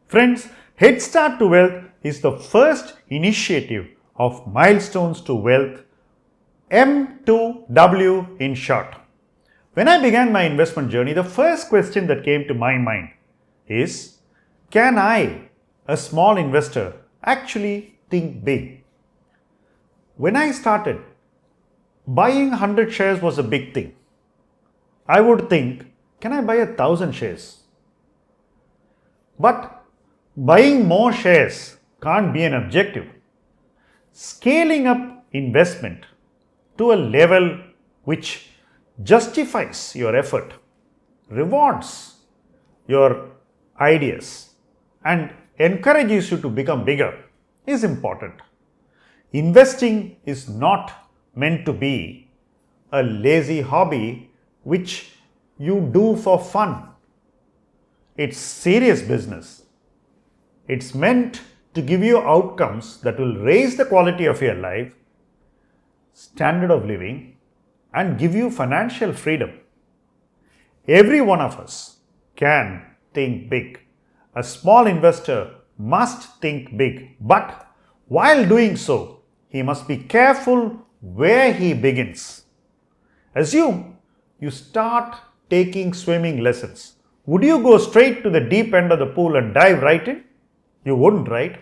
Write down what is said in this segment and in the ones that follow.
Friends, Head Start to Wealth is the first initiative of Milestones to Wealth, M2W in short. When I began my investment journey, the first question that came to my mind is, can I, a small investor, actually think big? When I started, buying 100 shares was a big thing. I would think, can I buy 1,000 shares? But buying more shares can't be an objective. Scaling up investment to a level which justifies your effort, rewards your ideas, and encourages you to become bigger is important. Investing is not meant to be a lazy hobby which you do for fun. It's serious business. It's meant to give you outcomes that will raise the quality of your life, standard of living, and give you financial freedom. Every one of us can think big. A small investor must think big, but while doing so, he must be careful where he begins. Assume you start taking swimming lessons. Would you go straight to the deep end of the pool and dive right in? You wouldn't, right?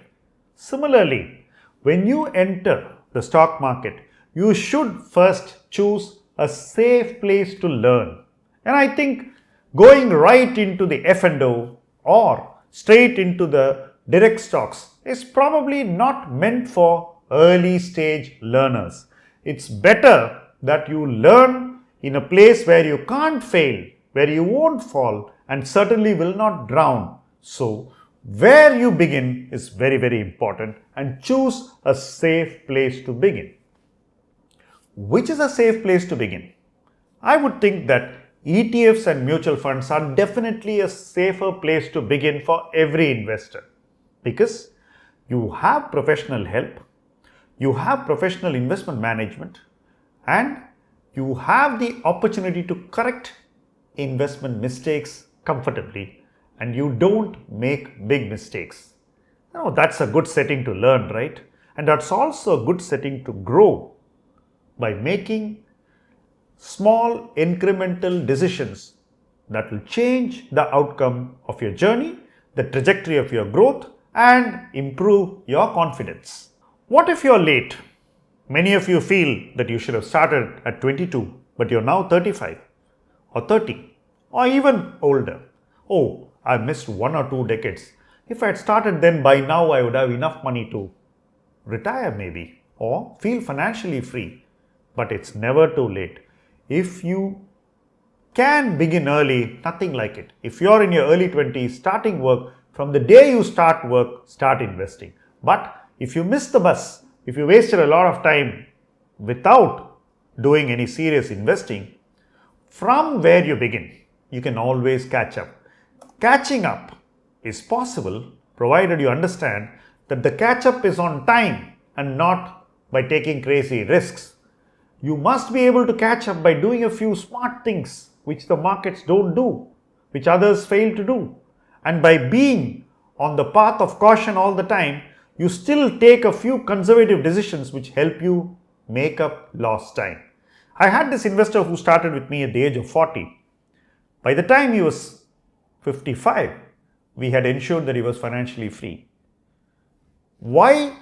Similarly, when you enter the stock market, you should first choose a safe place to learn. And I think going right into the F&O or straight into the direct stocks is probably not meant for early stage learners. It's better that you learn in a place where you can't fail, where you won't fall, and certainly will not drown. So, where you begin is very, very important, and choose a safe place to begin. Which is a safe place to begin? I would think that ETFs and mutual funds are definitely a safer place to begin for every investor, because you have professional help, you have professional investment management, and you have the opportunity to correct investment mistakes comfortably, and you don't make big mistakes. Now, that's a good setting to learn, right? And that's also a good setting to grow by making small incremental decisions that will change the outcome of your journey, the trajectory of your growth, and improve your confidence. What if you're late? Many of you feel that you should have started at 22, but you're now 35 or 30 or even older. Oh, I missed 1 or 2 decades. If I had started then, by now I would have enough money to retire maybe or feel financially free. But it's never too late. If you can begin early, nothing like it. If you're in your early 20s, starting work, from the day you start work, start investing. But if you miss the bus, if you wasted a lot of time without doing any serious investing, from where you begin, you can always catch up. Catching up is possible provided you understand that the catch up is on time and not by taking crazy risks. You must be able to catch up by doing a few smart things which the markets don't do, which others fail to do. And by being on the path of caution all the time, you still take a few conservative decisions which help you make up lost time. I had this investor who started with me at the age of 40. By the time he was 55, we had ensured that he was financially free. Why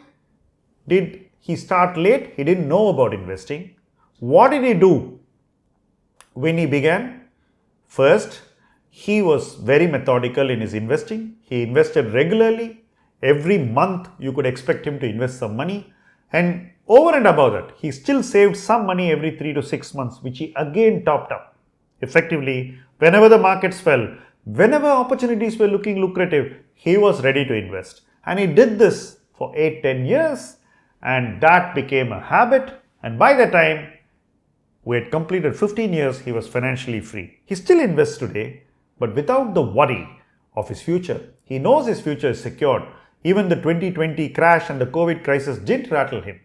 did he start late? He didn't know about investing. What did he do when he began? First, he was very methodical in his investing. He invested regularly. Every month you could expect him to invest some money. And over and above that, he still saved some money every 3 to 6 months, which he again topped up. Effectively, whenever the markets fell, whenever opportunities were looking lucrative, he was ready to invest. And he did this for 8-10 years, and that became a habit. And by the time we had completed 15 years, he was financially free. He still invests today, but without the worry of his future. He knows his future is secured. Even the 2020 crash and the COVID crisis didn't rattle him.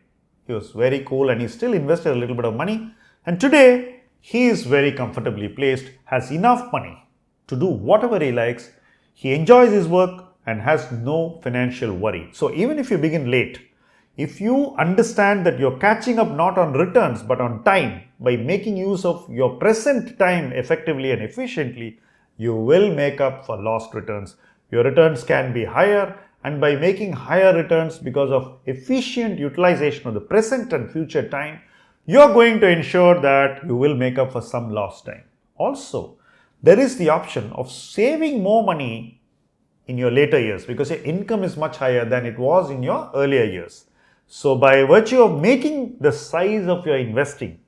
He was very cool and he still invested a little bit of money. And today, he is very comfortably placed, has enough money to do whatever he likes. He enjoys his work and has no financial worry. So even if you begin late, if you understand that you're catching up not on returns but on time, by making use of your present time effectively and efficiently, you will make up for lost returns. Your returns can be higher, and by making higher returns because of efficient utilization of the present and future time, you're going to ensure that you will make up for some lost time. Also, there is the option of saving more money in your later years because your income is much higher than it was in your earlier years. So by virtue of making the size of your investing,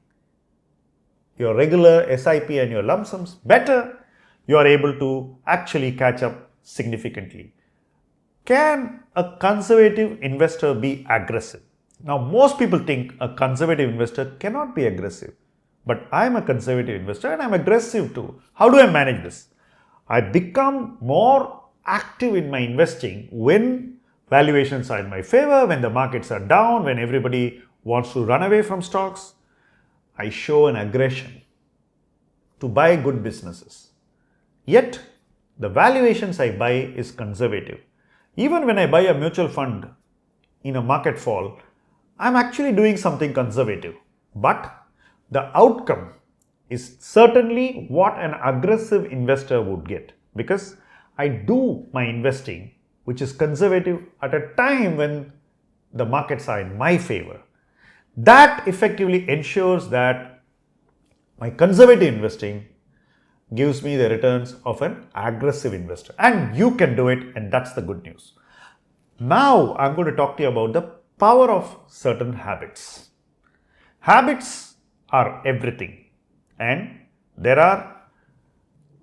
your regular SIP and your lump sums better, you are able to actually catch up significantly. Can a conservative investor be aggressive? Now, most people think a conservative investor cannot be aggressive, but I am a conservative investor and I am aggressive too. How do I manage this? I become more active in my investing when valuations are in my favor, when the markets are down, when everybody wants to run away from stocks. I show an aggression to buy good businesses. Yet, the valuations I buy is conservative. Even when I buy a mutual fund in a market fall, I'm actually doing something conservative. But the outcome is certainly what an aggressive investor would get, because I do my investing, which is conservative, at a time when the markets are in my favor. That effectively ensures that my conservative investing gives me the returns of an aggressive investor. And you can do it, and that's the good news. Now, I'm going to talk to you about the power of certain habits. Habits are everything, and there are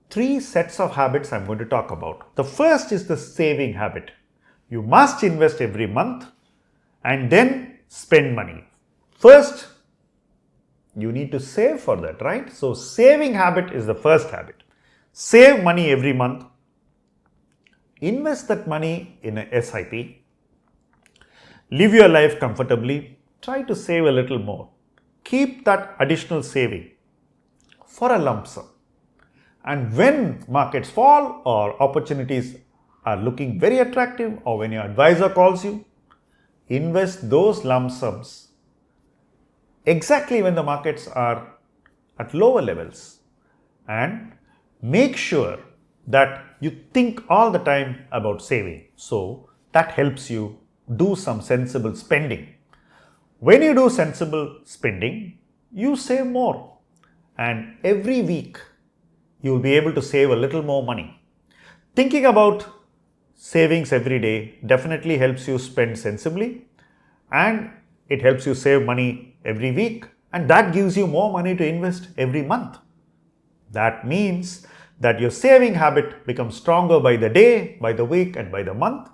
3 sets of habits I'm going to talk about. The first is the saving habit. You must invest every month and then spend money. First, you need to save for that, right? So, saving habit is the first habit. Save money every month. Invest that money in a SIP. Live your life comfortably. Try to save a little more. Keep that additional saving for a lump sum. And when markets fall or opportunities are looking very attractive, or when your advisor calls you, invest those lump sums exactly when the markets are at lower levels, and make sure that you think all the time about saving. So that helps you do some sensible spending. When you do sensible spending, you save more, and every week you will be able to save a little more money. Thinking about savings every day definitely helps you spend sensibly, and it helps you save money every week, and that gives you more money to invest every month. That means that your saving habit becomes stronger by the day, by the week, and by the month,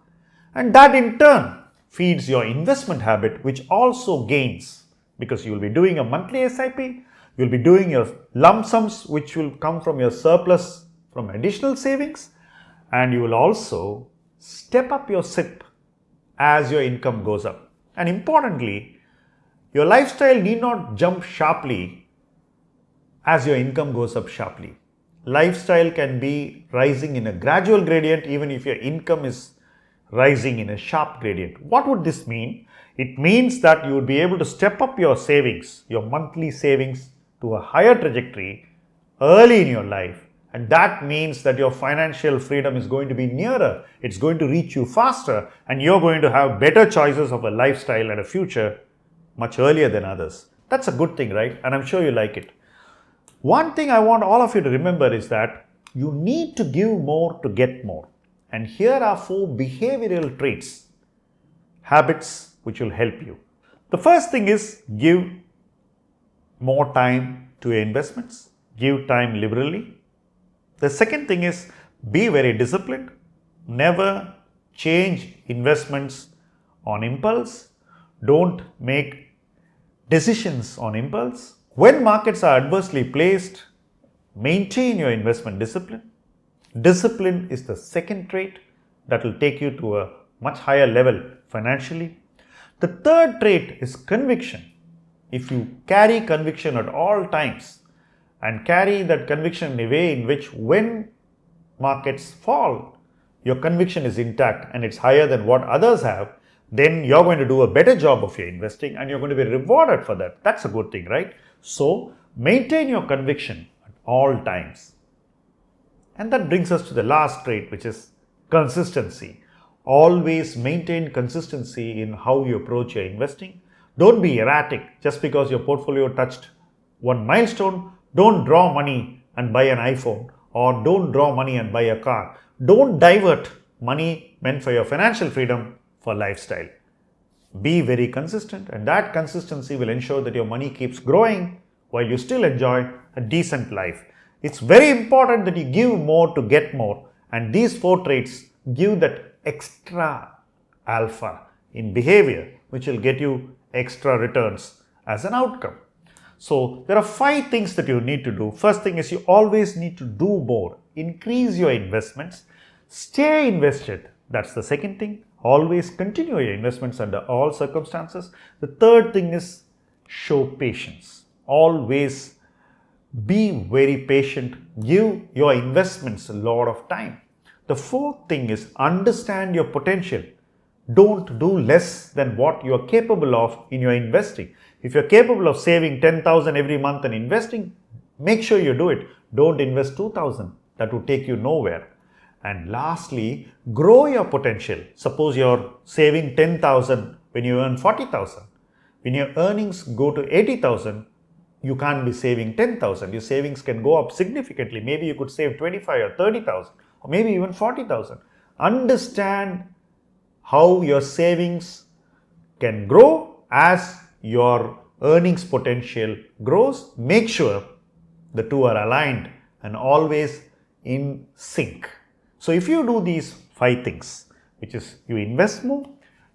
and that in turn feeds your investment habit, which also gains, because you will be doing a monthly SIP, you will be doing your lump sums, which will come from your surplus from additional savings, and you will also step up your SIP as your income goes up. And importantly, your lifestyle need not jump sharply as your income goes up sharply. Lifestyle can be rising in a gradual gradient even if your income is rising in a sharp gradient. What would this mean? It means that you would be able to step up your savings, your monthly savings, to a higher trajectory early in your life, and that means that your financial freedom is going to be nearer, it's going to reach you faster, and you're going to have better choices of a lifestyle and a future much earlier than others. That's a good thing, right? And I'm sure you like it. One thing I want all of you to remember is that you need to give more to get more. And here are 4 behavioral traits, habits, which will help you. The first thing is give more time to your investments. Give time liberally. The second thing is be very disciplined. Never change investments on impulse. Don't make decisions on impulse. When markets are adversely placed, maintain your investment discipline. Discipline is the second trait that will take you to a much higher level financially. The third trait is conviction. If you carry conviction at all times and carry that conviction in a way in which when markets fall, your conviction is intact and it's higher than what others have, then you're going to do a better job of your investing and you're going to be rewarded for that. That's a good thing, right? So maintain your conviction at all times. And that brings us to the last trait, which is consistency. Always maintain consistency in how you approach your investing. Don't be erratic just because your portfolio touched one milestone. Don't draw money and buy an iPhone, or don't draw money and buy a car. Don't divert money meant for your financial freedom for lifestyle. Be very consistent, and that consistency will ensure that your money keeps growing while you still enjoy a decent life. It's very important that you give more to get more, and these 4 traits give that extra alpha in behavior, which will get you extra returns as an outcome. So there are 5 things that you need to do. First thing is, you always need to do more. Increase your investments. Stay invested. That's the second thing. Always continue your investments under all circumstances. The third thing is, show patience. Always be very patient. Give your investments a lot of time. The fourth thing is, understand your potential. Don't do less than what you are capable of in your investing. If you're capable of saving 10,000 every month and investing, make sure you do it. Don't invest 2,000. That would take you nowhere. And lastly, grow your potential. Suppose you're saving 10,000 when you earn 40,000. When your earnings go to 80,000, you can't be saving 10,000. Your savings can go up significantly. Maybe you could save 25 or 30,000 or maybe even 40,000. Understand how your savings can grow as your earnings potential grows. Make sure the two are aligned and always in sync. So if you do these 5 things, which is, you invest more,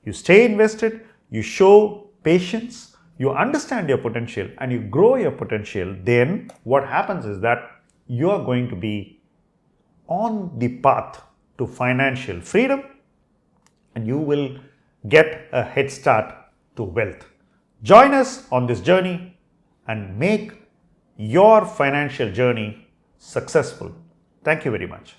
you stay invested, you show patience, you understand your potential and you grow your potential, then what happens is that you are going to be on the path to financial freedom and you will get a head start to wealth. Join us on this journey and make your financial journey successful. Thank you very much.